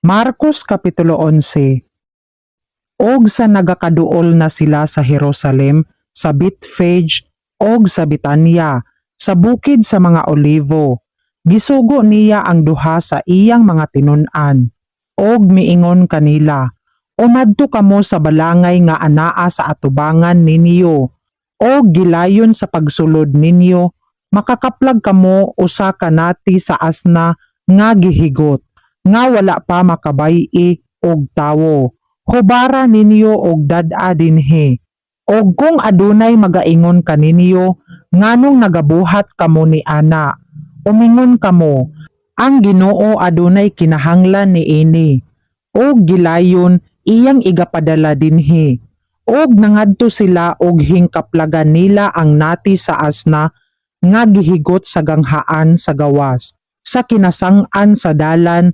Marcos Kapitulo 11. Og sa nagakaduol na sila sa Jerusalem, sa Bethphage, og sa Betania, sa bukid sa mga Olivo, gisugo niya ang duha sa iyang mga tinun-an, og miingon kanila, umadto kamo sa balangay nga anaa sa atubangan ninyo, og gilayon sa pagsulod ninyo, makakaplag kamo usa ka nati sa asna nga gihigot, nga wala pa makabay-i og tawo. Hubara ninyo og dad-a dinhi. Og kung adunay magaingon kaninyo, nganong nagabuhat kamo ni ana, umingon kamo, ang Ginoo adunay kinahanglan ni ini. Og gilayon iyang igapadala dinhi. Og nangadto sila og hingkaplagan nila ang nati sa asna nga gihigot sa ganghaan sa gawas, sa kinasang-an sa dalan